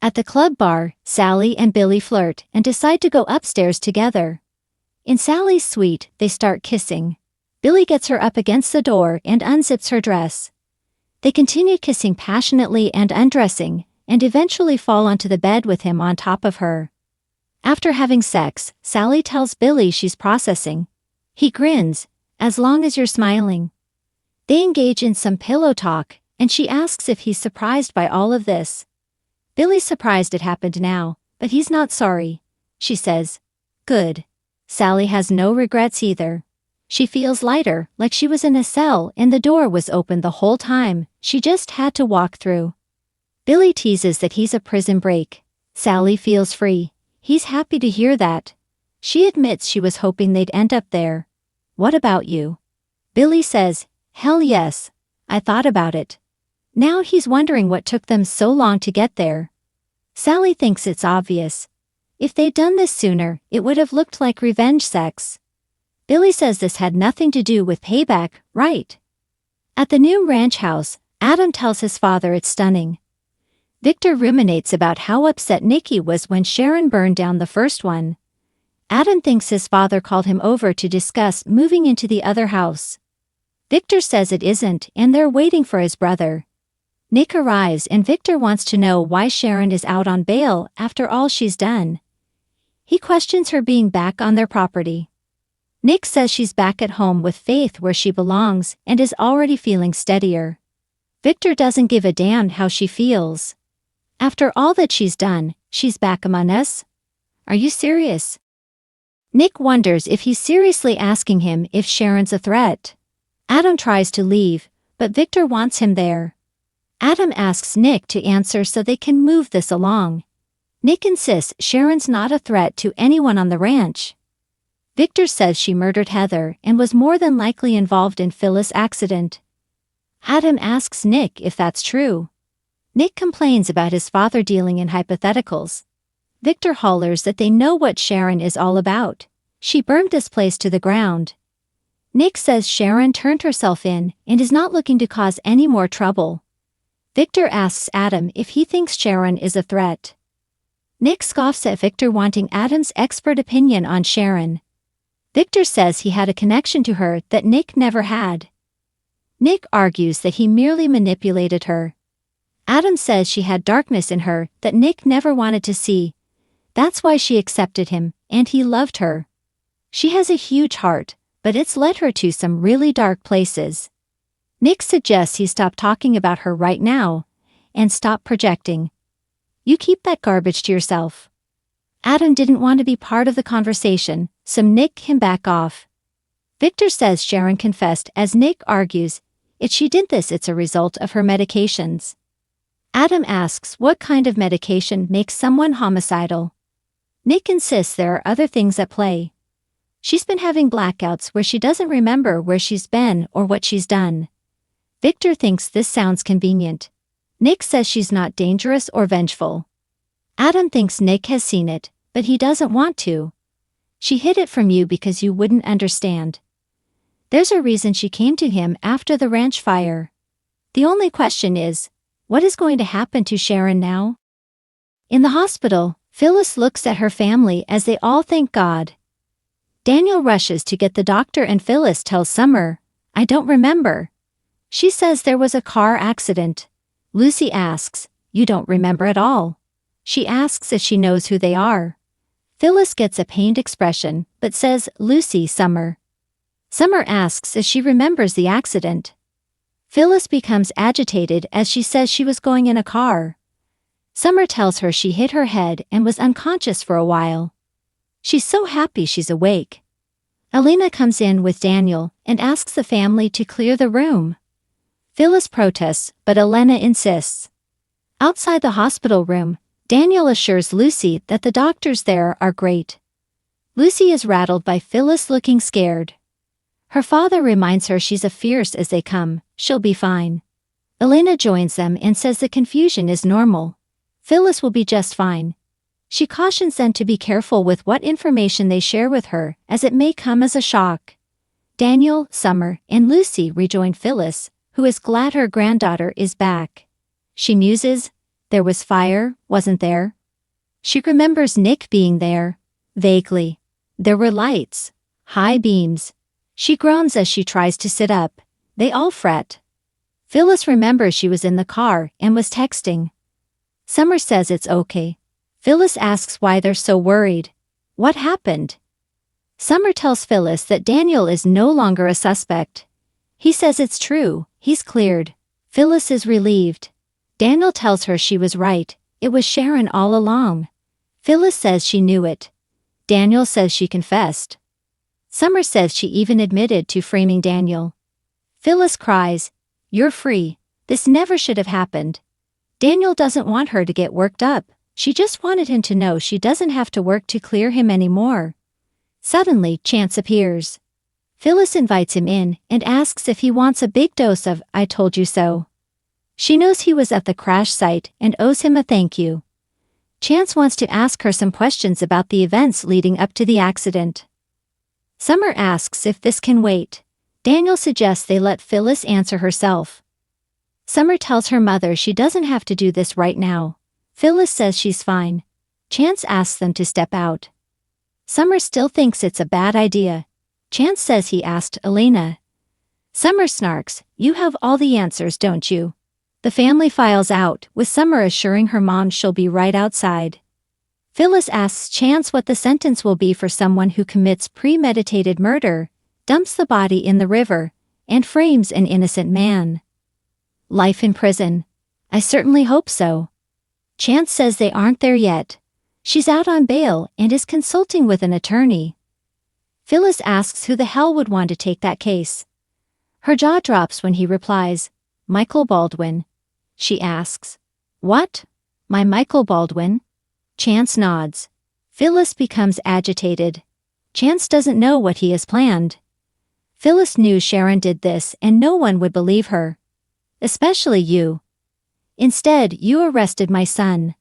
At the club bar, Sally and Billy flirt and decide to go upstairs together. In Sally's suite, they start kissing. Billy gets her up against the door and unzips her dress. They continue kissing passionately and undressing, and eventually fall onto the bed with him on top of her. After having sex, Sally tells Billy she's processing. He grins, "As long as you're smiling." They engage in some pillow talk, and she asks if he's surprised by all of this. Billy's surprised it happened now, but he's not sorry. She says, "Good." Sally has no regrets either. She feels lighter, like she was in a cell and the door was open the whole time, she just had to walk through. Billy teases that he's a prison break. Sally feels free. He's happy to hear that. She admits she was hoping they'd end up there. "What about you?" Billy says, "Hell yes. I thought about it." Now he's wondering what took them so long to get there. Sally thinks it's obvious. If they'd done this sooner, it would have looked like revenge sex. Billy says this had nothing to do with payback, right? At the new ranch house, Adam tells his father it's stunning. Victor ruminates about how upset Nikki was when Sharon burned down the first one. Adam thinks his father called him over to discuss moving into the other house. Victor says it isn't, and they're waiting for his brother. Nick arrives and Victor wants to know why Sharon is out on bail after all she's done. He questions her being back on their property. Nick says she's back at home with Faith where she belongs and is already feeling steadier. Victor doesn't give a damn how she feels. After all that she's done, she's back among us? Are you serious? Nick wonders if he's seriously asking him if Sharon's a threat. Adam tries to leave, but Victor wants him there. Adam asks Nick to answer so they can move this along. Nick insists Sharon's not a threat to anyone on the ranch. Victor says she murdered Heather and was more than likely involved in Phyllis' accident. Adam asks Nick if that's true. Nick complains about his father dealing in hypotheticals. Victor hollers that they know what Sharon is all about. She burned this place to the ground. Nick says Sharon turned herself in and is not looking to cause any more trouble. Victor asks Adam if he thinks Sharon is a threat. Nick scoffs at Victor wanting Adam's expert opinion on Sharon. Victor says he had a connection to her that Nick never had. Nick argues that he merely manipulated her. Adam says she had darkness in her that Nick never wanted to see. That's why she accepted him, and he loved her. She has a huge heart, but it's led her to some really dark places. Nick suggests he stop talking about her right now, and stop projecting. You keep that garbage to yourself. Adam didn't want to be part of the conversation, so Nick can back off. Victor says Sharon confessed as Nick argues, if she did this it's a result of her medications. Adam asks what kind of medication makes someone homicidal. Nick insists there are other things at play. She's been having blackouts where she doesn't remember where she's been or what she's done. Victor thinks this sounds convenient. Nick says she's not dangerous or vengeful. Adam thinks Nick has seen it, but he doesn't want to. She hid it from you because you wouldn't understand. There's a reason she came to him after the ranch fire. The only question is, what is going to happen to Sharon now? In the hospital, Phyllis looks at her family as they all thank God. Daniel rushes to get the doctor and Phyllis tells Summer, "I don't remember." She says there was a car accident. Lucy asks, "You don't remember at all?" She asks if she knows who they are. Phyllis gets a pained expression, but says, "Lucy, Summer." Summer asks if she remembers the accident. Phyllis becomes agitated as she says she was going in a car. Summer tells her she hit her head and was unconscious for a while. She's so happy she's awake. Elena comes in with Daniel and asks the family to clear the room. Phyllis protests, but Elena insists. Outside the hospital room, Daniel assures Lucy that the doctors there are great. Lucy is rattled by Phyllis looking scared. Her father reminds her she's as fierce as they come, she'll be fine. Elena joins them and says the confusion is normal. Phyllis will be just fine. She cautions them to be careful with what information they share with her, as it may come as a shock. Daniel, Summer, and Lucy rejoin Phyllis, who is glad her granddaughter is back. She muses, There was fire, wasn't there? She remembers Nick being there. Vaguely. There were lights. High beams. She groans as she tries to sit up. They all fret. Phyllis remembers she was in the car and was texting. Summer says it's okay. Phyllis asks why they're so worried. What happened? Summer tells Phyllis that Daniel is no longer a suspect. He says it's true, he's cleared. Phyllis is relieved. Daniel tells her she was right, it was Sharon all along. Phyllis says she knew it. Daniel says she confessed. Summer says she even admitted to framing Daniel. Phyllis cries, "You're free. This never should have happened." Daniel doesn't want her to get worked up. She just wanted him to know she doesn't have to work to clear him anymore. Suddenly, Chance appears. Phyllis invites him in and asks if he wants a big dose of "I told you so." She knows he was at the crash site and owes him a thank you. Chance wants to ask her some questions about the events leading up to the accident. Summer asks if this can wait. Daniel suggests they let Phyllis answer herself. Summer tells her mother she doesn't have to do this right now. Phyllis says she's fine. Chance asks them to step out. Summer still thinks it's a bad idea. Chance says he asked Elena. Summer snarks, "You have all the answers, don't you?" The family files out, with Summer assuring her mom she'll be right outside. Phyllis asks Chance what the sentence will be for someone who commits premeditated murder, dumps the body in the river, and frames an innocent man. Life in prison. I certainly hope so. Chance says they aren't there yet. She's out on bail and is consulting with an attorney. Phyllis asks who the hell would want to take that case. Her jaw drops when he replies, "Michael Baldwin." She asks, "What? My Michael Baldwin?" Chance nods. Phyllis becomes agitated. Chance doesn't know what he has planned. Phyllis knew Sharon did this and no one would believe her. Especially you. Instead, you arrested my son.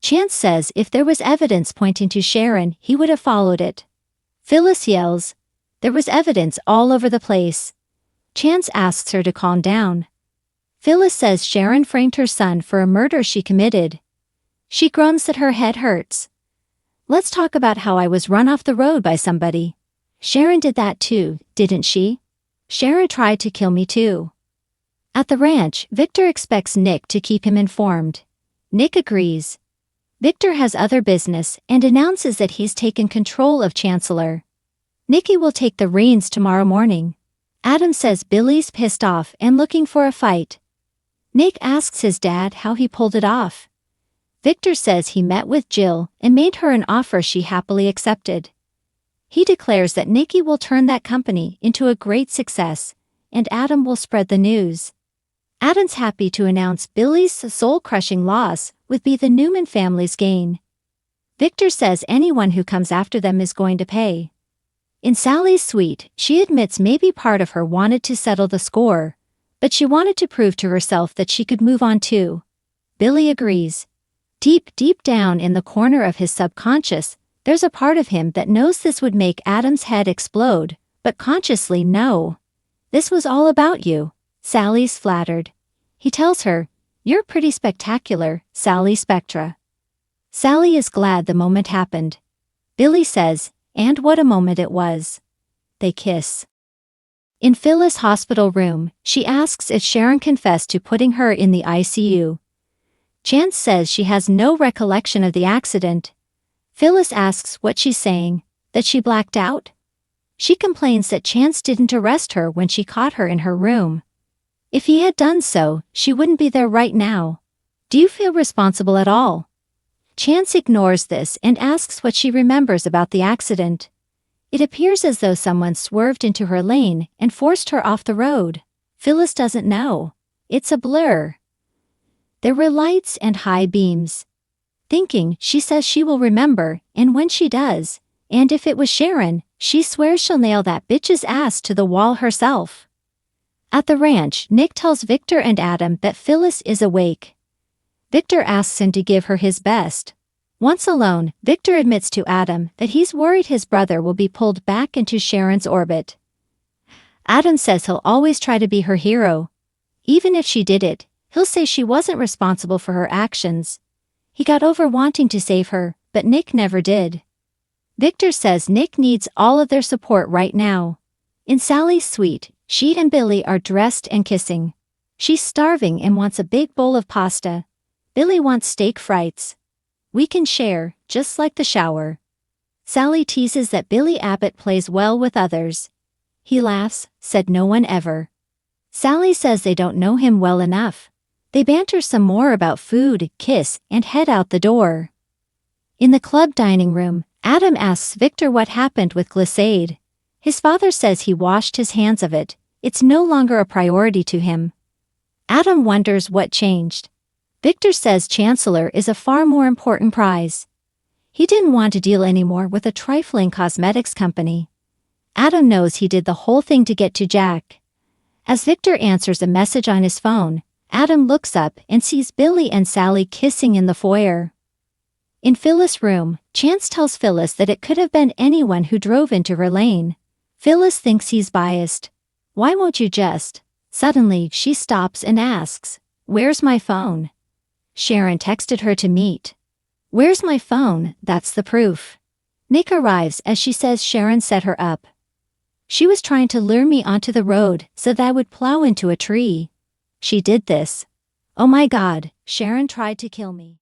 Chance says if there was evidence pointing to Sharon, he would have followed it. Phyllis yells, "There was evidence all over the place." Chance asks her to calm down. Phyllis says Sharon framed her son for a murder she committed. She groans that her head hurts. "Let's talk about how I was run off the road by somebody. Sharon did that too, didn't she? Sharon tried to kill me too." At the ranch, Victor expects Nick to keep him informed. Nick agrees. Victor has other business and announces that he's taken control of Chancellor. Nikki will take the reins tomorrow morning. Adam says Billy's pissed off and looking for a fight. Nick asks his dad how he pulled it off. Victor says he met with Jill and made her an offer she happily accepted. He declares that Nikki will turn that company into a great success, and Adam will spread the news. Adam's happy to announce Billy's soul-crushing loss would be the Newman family's gain. Victor says anyone who comes after them is going to pay. In Sally's suite, she admits maybe part of her wanted to settle the score, but she wanted to prove to herself that she could move on too. Billy agrees. Deep down in the corner of his subconscious, there's a part of him that knows this would make Adam's head explode, but consciously no. "This was all about you." Sally's flattered. He tells her, "You're pretty spectacular, Sally Spectra." Sally is glad the moment happened. Billy says, "And what a moment it was." They kiss. In Phyllis' hospital room, she asks if Sharon confessed to putting her in the ICU. Chance says she has no recollection of the accident. Phyllis asks what she's saying, that she blacked out? She complains that Chance didn't arrest her when she caught her in her room. If he had done so, she wouldn't be there right now. Do you feel responsible at all? Chance ignores this and asks what she remembers about the accident. It appears as though someone swerved into her lane and forced her off the road. Phyllis doesn't know. It's a blur. There were lights and high beams. Thinking, she says she will remember, and when she does, and if it was Sharon, she swears she'll nail that bitch's ass to the wall herself. At the ranch, Nick tells Victor and Adam that Phyllis is awake. Victor asks him to give her his best. Once alone, Victor admits to Adam that he's worried his brother will be pulled back into Sharon's orbit. Adam says he'll always try to be her hero. Even if she did it, He'll say she wasn't responsible for her actions. He got over wanting to save her, but Nick never did. Victor says Nick needs all of their support right now. In Sally's suite, she and Billy are dressed and kissing. She's starving and wants a big bowl of pasta. Billy wants steak frites. We can share, just like the shower. Sally teases that Billy Abbott plays well with others. He laughs, said no one ever. Sally says they don't know him well enough. They banter some more about food, kiss, and head out the door. In the club dining room, Adam asks Victor what happened with Glissade. His father says he washed his hands of it. It's no longer a priority to him. Adam wonders what changed. Victor says Chancellor is a far more important prize. He didn't want to deal anymore with a trifling cosmetics company. Adam knows he did the whole thing to get to Jack. As Victor answers a message on his phone, Adam looks up and sees Billy and Sally kissing in the foyer. In Phyllis' room, Chance tells Phyllis that it could have been anyone who drove into her lane. Phyllis thinks he's biased. Why won't you just? Suddenly, she stops and asks, "Where's my phone?" Sharon texted her to meet. "Where's my phone? That's the proof." Nick arrives as she says Sharon set her up. "She was trying to lure me onto the road so that I would plow into a tree. She did this. Oh my God, Sharon tried to kill me."